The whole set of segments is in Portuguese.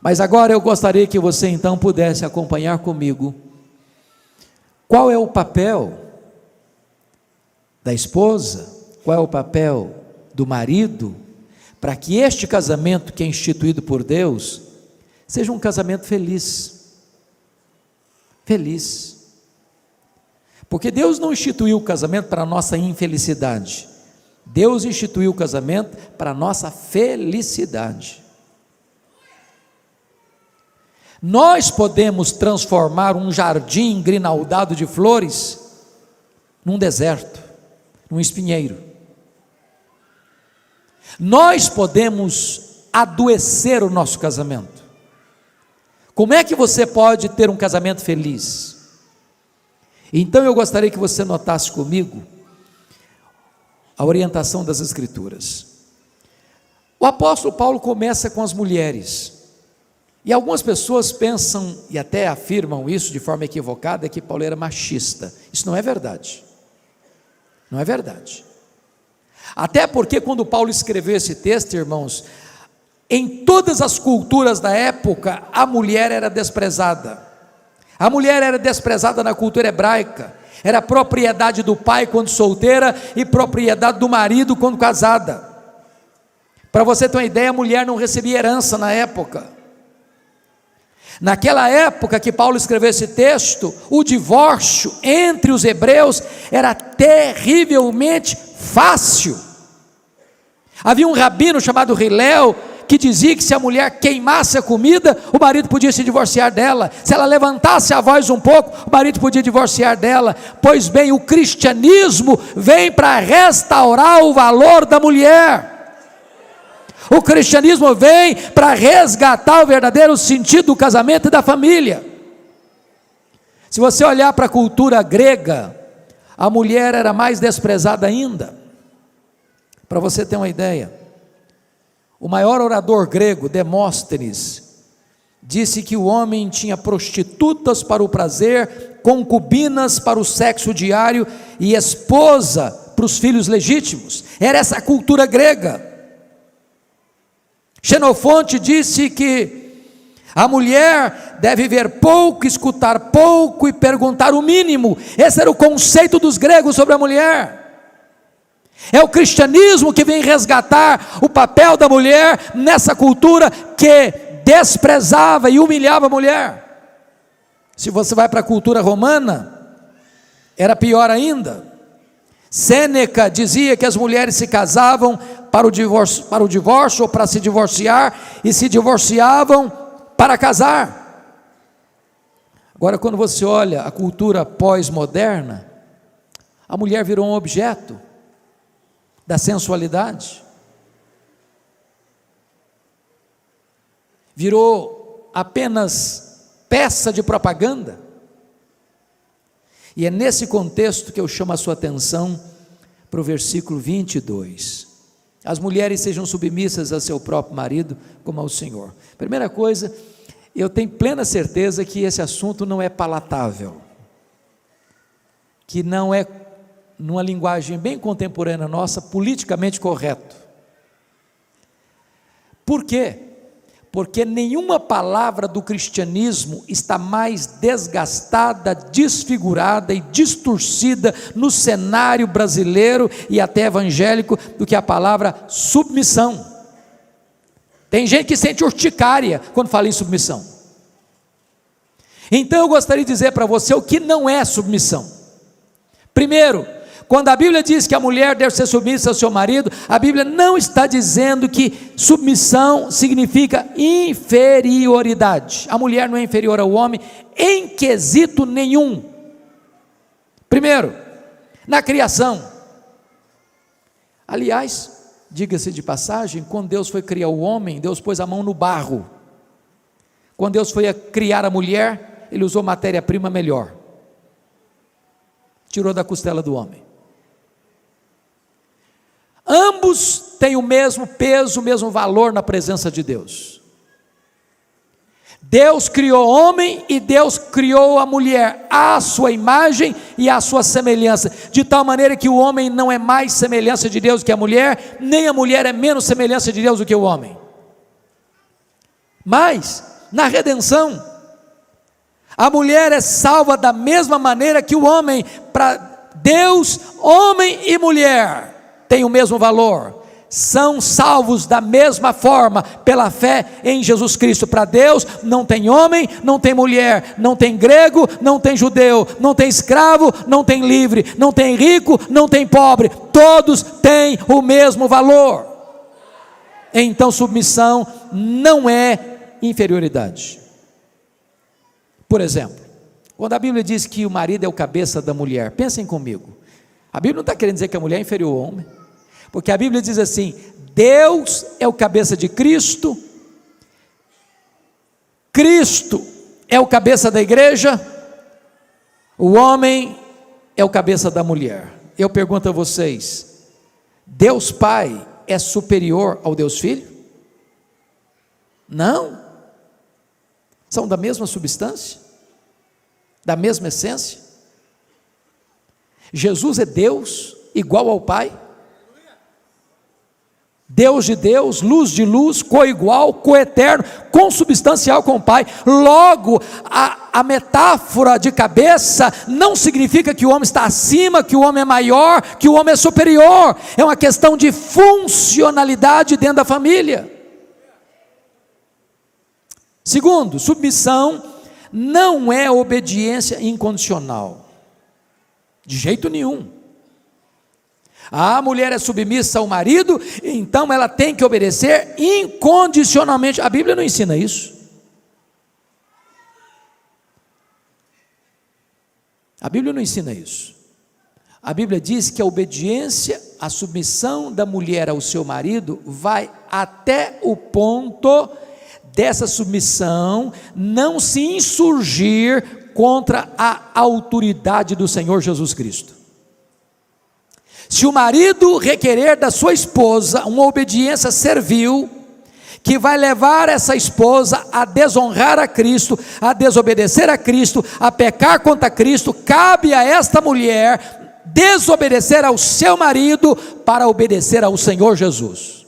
Mas agora eu gostaria que você então pudesse acompanhar comigo qual é o papel da esposa, qual é o papel do marido, para que este casamento que é instituído por Deus seja um casamento feliz. Feliz. Porque Deus não instituiu o casamento para a nossa infelicidade. Deus instituiu o casamento para a nossa felicidade. Nós podemos transformar um jardim grinaldado de flores num deserto, num espinheiro. Nós podemos adoecer o nosso casamento. Como é que você pode ter um casamento feliz? Então eu gostaria que você notasse comigo a orientação das Escrituras. O apóstolo Paulo começa com as mulheres. E algumas pessoas pensam, e até afirmam isso de forma equivocada, que Paulo era machista. Isso não é verdade. Não é verdade. Até porque quando Paulo escreveu esse texto, irmãos, em todas as culturas da época, a mulher era desprezada. A mulher era desprezada na cultura hebraica. Era propriedade do pai quando solteira e propriedade do marido quando casada. Para você ter uma ideia, a mulher não recebia herança na época. Naquela época que Paulo escreveu esse texto, o divórcio entre os hebreus era terrivelmente fácil. Havia um rabino chamado Hilel, que dizia que se a mulher queimasse a comida, o marido podia se divorciar dela. Se ela levantasse a voz um pouco, o marido podia divorciar dela. Pois bem, o cristianismo vem para restaurar o valor da mulher. O cristianismo vem para resgatar o verdadeiro sentido do casamento e da família. Se você olhar para a cultura grega, a mulher era mais desprezada ainda. Para você ter uma ideia, o maior orador grego, Demóstenes, disse que o homem tinha prostitutas para o prazer, concubinas para o sexo diário e esposa para os filhos legítimos. Era essa a cultura grega. Xenofonte disse que a mulher deve ver pouco, escutar pouco e perguntar o mínimo. Esse era o conceito dos gregos sobre a mulher. É o cristianismo que vem resgatar o papel da mulher nessa cultura que desprezava e humilhava a mulher. Se você vai para a cultura romana, era pior ainda. Sêneca dizia que as mulheres se casavam para o divórcio ou para se divorciar, e se divorciavam para casar. Agora, quando você olha a cultura pós-moderna, a mulher virou um objeto da sensualidade, virou apenas peça de propaganda. E é nesse contexto que eu chamo a sua atenção para o versículo 22. As mulheres sejam submissas a seu próprio marido, como ao Senhor. Primeira coisa, eu tenho plena certeza que esse assunto não é palatável, que não é, numa linguagem bem contemporânea nossa, politicamente correto. Por quê? Porque nenhuma palavra do cristianismo está mais desgastada, desfigurada e distorcida no cenário brasileiro e até evangélico do que a palavra submissão. Tem gente que sente urticária quando fala em submissão. Então eu gostaria de dizer para você o que não é submissão. Primeiro, quando a Bíblia diz que a mulher deve ser submissa ao seu marido, a Bíblia não está dizendo que submissão significa inferioridade. A mulher não é inferior ao homem em quesito nenhum. Primeiro, na criação. Aliás, diga-se de passagem, quando Deus foi criar o homem, Deus pôs a mão no barro. Quando Deus foi criar a mulher, Ele usou matéria-prima melhor. Tirou da costela do homem. Ambos têm o mesmo peso, o mesmo valor na presença de Deus. Deus criou o homem e Deus criou a mulher à sua imagem e à sua semelhança, de tal maneira que o homem não é mais semelhança de Deus que a mulher, nem a mulher é menos semelhança de Deus do que o homem. Mas na redenção. A mulher é salva da mesma maneira que o homem. Para Deus, homem e mulher têm o mesmo valor, são salvos da mesma forma, pela fé em Jesus Cristo. Para Deus não tem homem, não tem mulher, não tem grego, não tem judeu, não tem escravo, não tem livre, não tem rico, não tem pobre, todos têm o mesmo valor. Então submissão não é inferioridade. Por exemplo, quando a Bíblia diz que o marido é o cabeça da mulher, pensem comigo, a Bíblia não está querendo dizer que a mulher é inferior ao homem, porque a Bíblia diz assim: Deus é o cabeça de Cristo, Cristo é o cabeça da igreja, o homem é o cabeça da mulher. Eu pergunto a vocês, Deus Pai é superior ao Deus Filho? Não. São da mesma substância, da mesma essência. Jesus é Deus igual ao Pai, Deus de Deus, luz de luz, coigual, coeterno, consubstancial com o Pai. Logo, a metáfora de cabeça não significa que o homem está acima, que o homem é maior, que o homem é superior. É uma questão de funcionalidade dentro da família. Segundo, submissão não é obediência incondicional, de jeito nenhum. A mulher é submissa ao marido, então ela tem que obedecer incondicionalmente. A Bíblia não ensina isso. A Bíblia não ensina isso. A Bíblia diz que a obediência, a submissão da mulher ao seu marido vai até o ponto dessa submissão não se insurgir contra a autoridade do Senhor Jesus Cristo. Se o marido requerer da sua esposa uma obediência servil, que vai levar essa esposa a desonrar a Cristo, a desobedecer a Cristo, a pecar contra Cristo, cabe a esta mulher desobedecer ao seu marido para obedecer ao Senhor Jesus.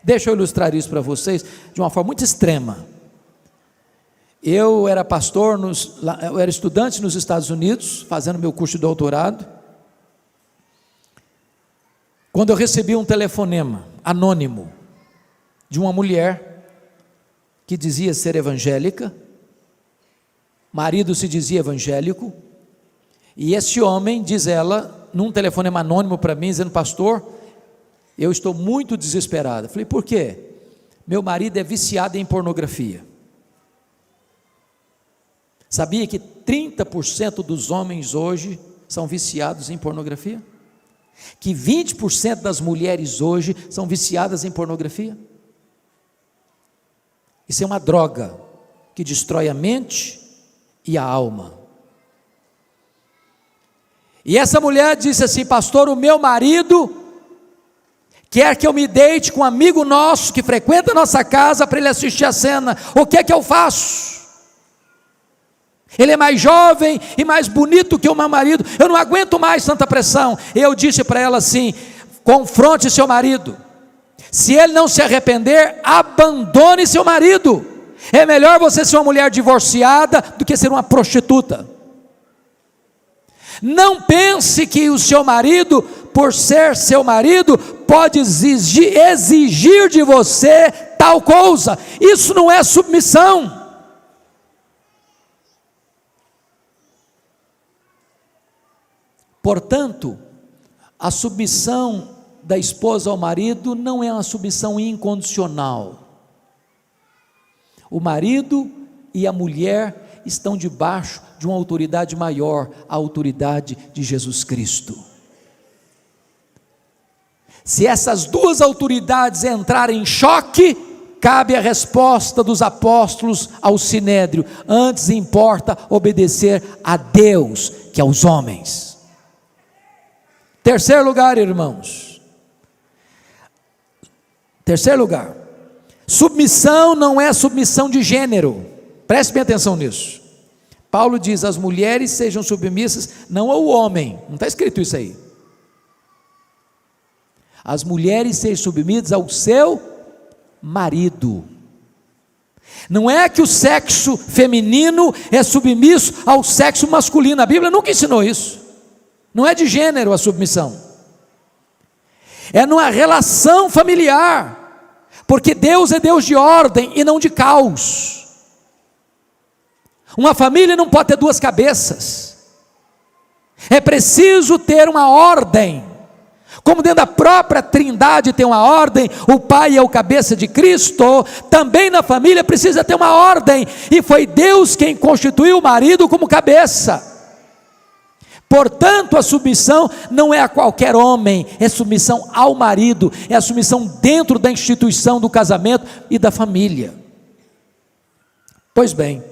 Deixa eu ilustrar isso para vocês de uma forma muito extrema. Eu era pastor, eu era estudante nos Estados Unidos, fazendo meu curso de doutorado, quando eu recebi um telefonema anônimo de uma mulher que dizia ser evangélica, marido se dizia evangélico, e esse homem, diz ela, num telefonema anônimo para mim, dizendo: pastor, eu estou muito desesperada. Falei: por quê? Meu marido é viciado em pornografia. Sabia que 30% dos homens hoje são viciados em pornografia? Que 20% das mulheres hoje são viciadas em pornografia? Isso é uma droga que destrói a mente e a alma. E essa mulher disse assim: pastor, o meu marido quer que eu me deite com um amigo nosso que frequenta a nossa casa para ele assistir a cena. O que é que eu faço? Ele é mais jovem e mais bonito que o meu marido, eu não aguento mais tanta pressão. Eu disse para ela assim: confronte seu marido, se ele não se arrepender, abandone seu marido. É melhor você ser uma mulher divorciada do que ser uma prostituta. Não pense que o seu marido, por ser seu marido, pode exigir de você tal coisa. Isso não é submissão. Portanto, a submissão da esposa ao marido não é uma submissão incondicional. O marido e a mulher estão debaixo de uma autoridade maior, a autoridade de Jesus Cristo. Se essas duas autoridades entrarem em choque, cabe a resposta dos apóstolos ao sinédrio: antes importa obedecer a Deus que aos homens. Terceiro lugar, irmãos. Terceiro lugar. Submissão não é submissão de gênero. Preste bem atenção nisso. Paulo diz: as mulheres sejam submissas não ao homem. Não está escrito isso aí. As mulheres sejam submissas ao seu marido. Não é que o sexo feminino é submisso ao sexo masculino, a Bíblia nunca ensinou isso. Não é de gênero a submissão, é numa relação familiar, porque Deus é Deus de ordem e não de caos. Uma família não pode ter duas cabeças, é preciso ter uma ordem. Como dentro da própria Trindade tem uma ordem, o Pai é o cabeça de Cristo, também na família precisa ter uma ordem, e foi Deus quem constituiu o marido como cabeça. Portanto, a submissão não é a qualquer homem, é submissão ao marido, é a submissão dentro da instituição do casamento e da família. Pois bem,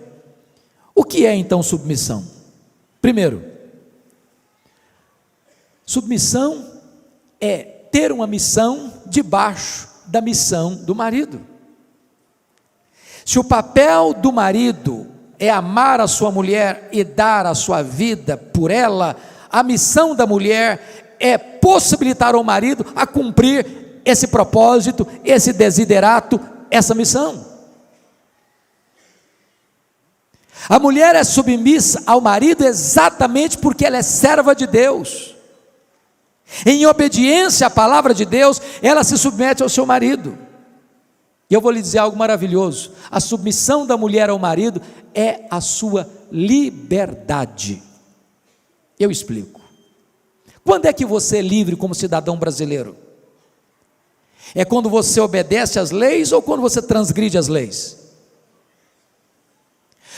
o que é então submissão? Primeiro, submissão é ter uma missão debaixo da missão do marido. Se o papel do marido é amar a sua mulher e dar a sua vida por ela, a missão da mulher é possibilitar ao marido a cumprir esse propósito, esse desiderato, essa missão. A mulher é submissa ao marido exatamente porque ela é serva de Deus. Em obediência à palavra de Deus, ela se submete ao seu marido. E eu vou lhe dizer algo maravilhoso: a submissão da mulher ao marido é a sua liberdade. Eu explico. Quando é que você é livre como cidadão brasileiro? É quando você obedece às leis ou quando você transgride as leis?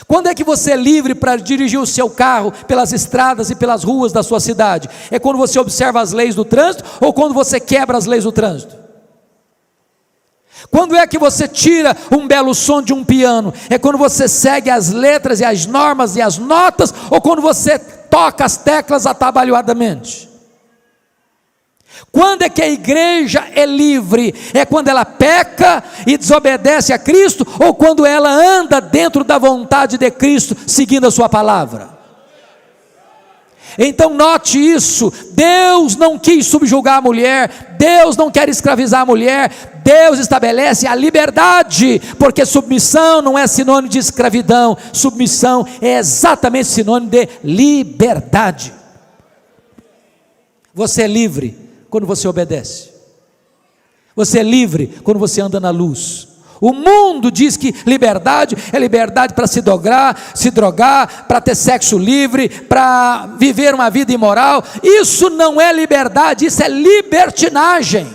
Quando é que você é livre para dirigir o seu carro pelas estradas e pelas ruas da sua cidade? É quando você observa as leis do trânsito ou quando você quebra as leis do trânsito? Quando é que você tira um belo som de um piano? É quando você segue as letras e as normas e as notas ou quando você toca as teclas atabalhoadamente? Quando é que a igreja é livre? É quando ela peca e desobedece a Cristo ou quando ela anda dentro da vontade de Cristo, seguindo a sua palavra? Então note isso: Deus não quis subjugar a mulher, Deus não quer escravizar a mulher, Deus estabelece a liberdade, porque submissão não é sinônimo de escravidão, submissão é exatamente sinônimo de liberdade. Você é livre quando você obedece, você é livre quando você anda na luz. O mundo diz que liberdade é liberdade para se drogar, para ter sexo livre, para viver uma vida imoral. Isso não é liberdade, isso é libertinagem.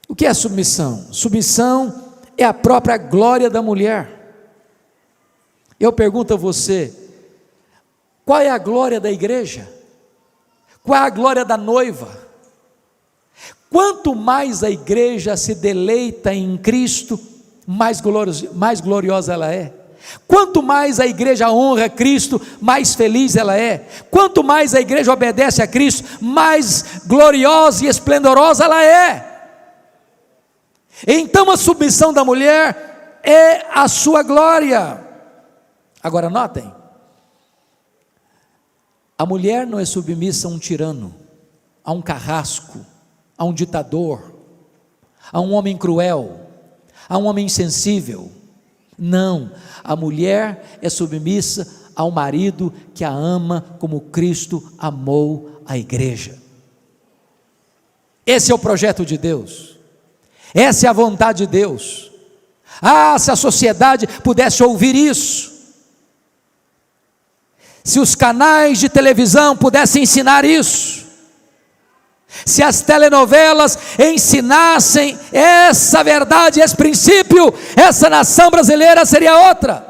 O que é submissão? Submissão é a própria glória da mulher. Eu pergunto a você: qual é a glória da igreja? Qual é a glória da noiva? Quanto mais a igreja se deleita em Cristo, mais gloriosa ela é. Quanto mais a igreja honra Cristo, mais feliz ela é. Quanto mais a igreja obedece a Cristo, mais gloriosa e esplendorosa ela é. Então a submissão da mulher é a sua glória. Agora notem, a mulher não é submissa a um tirano, a um carrasco, a um ditador, a um homem cruel, a um homem insensível. Não, a mulher é submissa ao marido que a ama como Cristo amou a igreja. Esse é o projeto de Deus, essa é a vontade de Deus. Se a sociedade pudesse ouvir isso, se os canais de televisão pudessem ensinar isso, se as telenovelas ensinassem essa verdade, esse princípio, essa nação brasileira seria outra.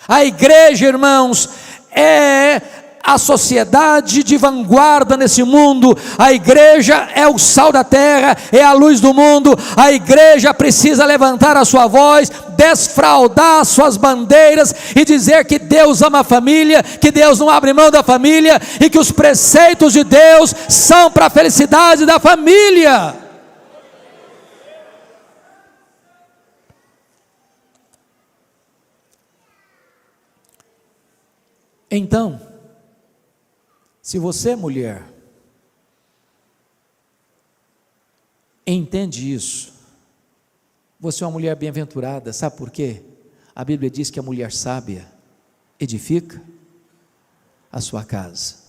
A igreja, irmãos, é a sociedade de vanguarda nesse mundo. A igreja é o sal da terra, é a luz do mundo. A igreja precisa levantar a sua voz, desfraldar suas bandeiras e dizer que Deus ama a família, que Deus não abre mão da família e que os preceitos de Deus são para a felicidade da família. Então, se você, mulher, Entende isso? Você é uma mulher bem-aventurada, sabe por quê? A Bíblia diz que a mulher sábia edifica a sua casa.